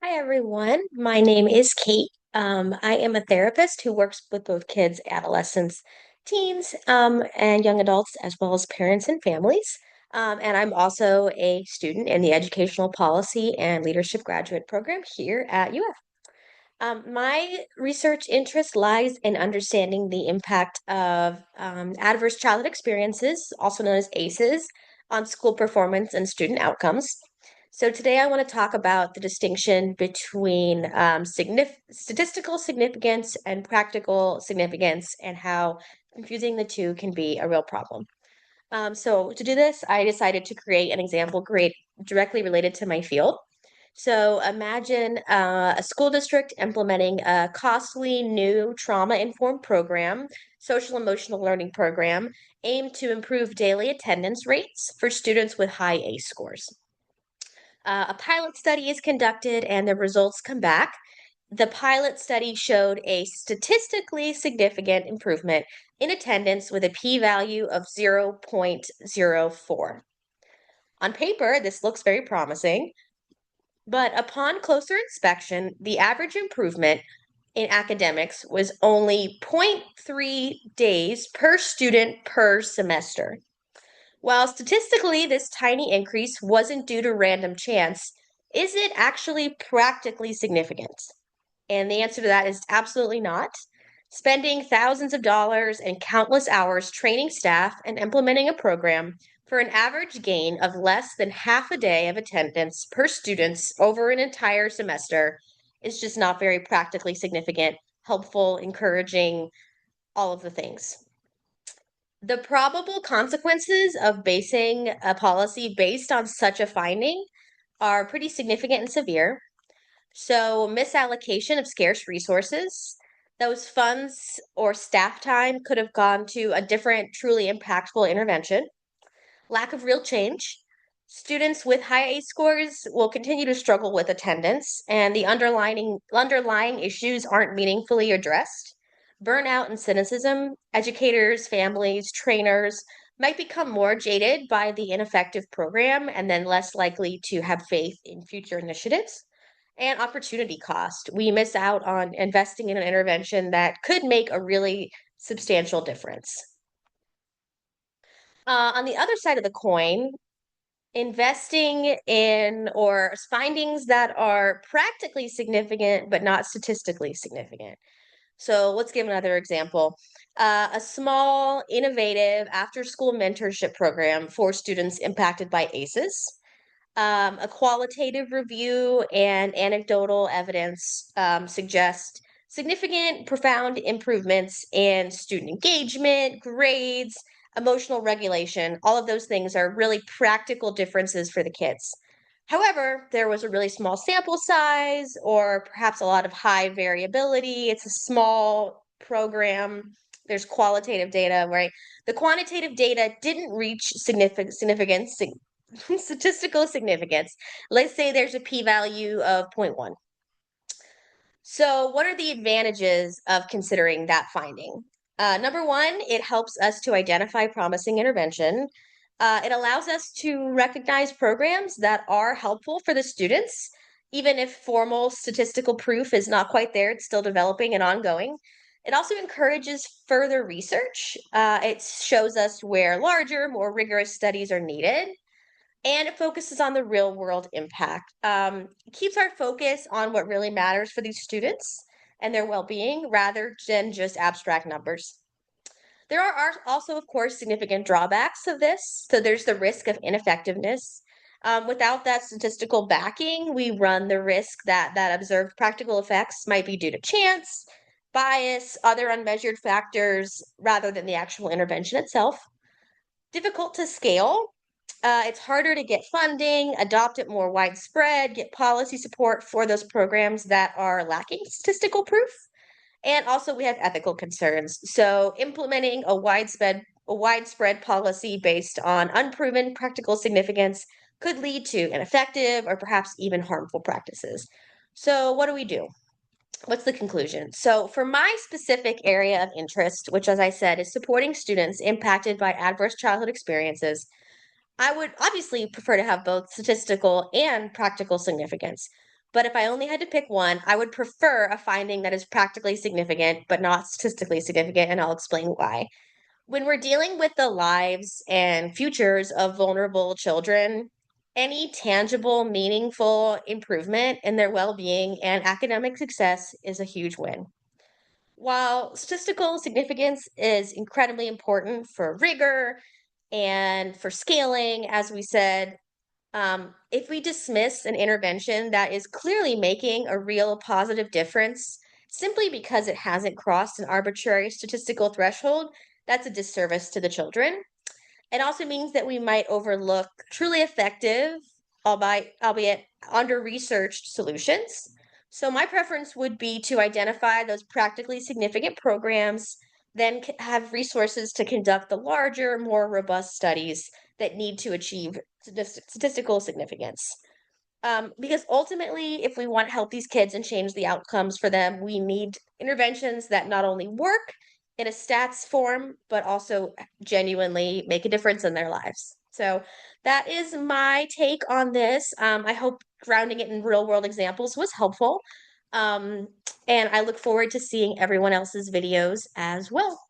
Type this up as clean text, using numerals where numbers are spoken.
Hi, everyone. My name is Kate. I am a therapist who works with both kids, adolescents, teens, and young adults, as well as parents and families. And I'm also a student in the Educational Policy and Leadership Graduate Program here at UF. My research interest lies in understanding the impact of adverse childhood experiences, also known as ACEs, on school performance and student outcomes. So today I want to talk about the distinction between statistical significance and practical significance and how confusing the two can be a real problem. So to do this, I decided to create an example grade directly related to my field. So imagine a school district implementing a costly new trauma-informed program, social emotional learning program, aimed to improve daily attendance rates for students with high ACE scores. A pilot study is conducted and the results come back. The pilot study showed a statistically significant improvement in attendance with a p-value of 0.04. On paper, this looks very promising, but upon closer inspection, the average improvement in academics was only zero point 0.3 days per student per semester. While statistically this tiny increase wasn't due to random chance, is it actually practically significant? And the answer to that is absolutely not. Spending thousands of dollars and countless hours training staff and implementing a program for an average gain of less than half a day of attendance per students over an entire semester is just not very practically significant, helpful, encouraging, all of the things. The probable consequences of basing a policy based on such a finding are pretty significant and severe. So, misallocation of scarce resources, those funds or staff time could have gone to a different, truly impactful intervention. Lack of real change. Students with high ACE scores will continue to struggle with attendance, and the underlying issues aren't meaningfully addressed. Burnout and cynicism, educators, families, trainers might become more jaded by the ineffective program and then less likely to have faith in future initiatives. And opportunity cost. We miss out on investing in an intervention that could make a really substantial difference. On the other side of the coin, investing in or findings that are practically significant but not statistically significant. So let's give another example. A small, innovative after school mentorship program for students impacted by ACEs. A qualitative review and anecdotal evidence suggest significant, profound improvements in student engagement, grades, emotional regulation. All of those things are really practical differences for the kids. However, there was a really small sample size or perhaps a lot of high variability. It's a small program. There's qualitative data, right? The quantitative data didn't reach significance, statistical significance. Let's say there's a p-value of zero point 0.1. So, what are the advantages of considering that finding? Number one, it helps us to identify promising intervention. It allows us to recognize programs that are helpful for the students, even if formal statistical proof is not quite there, it's still developing and ongoing. It also encourages further research. It shows us where larger, more rigorous studies are needed, and it focuses on the real world impact. It keeps our focus on what really matters for these students and their well being rather than just abstract numbers. There are also, of course, significant drawbacks of this. So there's the risk of ineffectiveness. Without that statistical backing, we run the risk that observed practical effects might be due to chance, bias, other unmeasured factors, rather than the actual intervention itself. Difficult to scale. It's harder to get funding, adopt it more widespread, get policy support for those programs that are lacking statistical proof. And also we have ethical concerns. So implementing a widespread policy based on unproven practical significance could lead to ineffective or perhaps even harmful practices. So what do we do? What's the conclusion? So, for my specific area of interest, which, as I said, is supporting students impacted by adverse childhood experiences, I would obviously prefer to have both statistical and practical significance. But if I only had to pick one, I would prefer a finding that is practically significant but not statistically significant, and I'll explain why. When we're dealing with the lives and futures of vulnerable children, any tangible, meaningful improvement in their well being and academic success is a huge win. While statistical significance is incredibly important for rigor and for scaling, as we said, if we dismiss an intervention that is clearly making a real positive difference simply because it hasn't crossed an arbitrary statistical threshold, that's a disservice to the children. It also means that we might overlook truly effective, albeit under-researched solutions. So my preference would be to identify those practically significant programs, then have resources to conduct the larger, more robust studies that need to achieve statistical significance. Because ultimately, if we want to help these kids and change the outcomes for them, we need interventions that not only work in a stats form, but also genuinely make a difference in their lives. So that is my take on this. I hope grounding it in real world examples was helpful. Um, and I look forward to seeing everyone else's videos as well.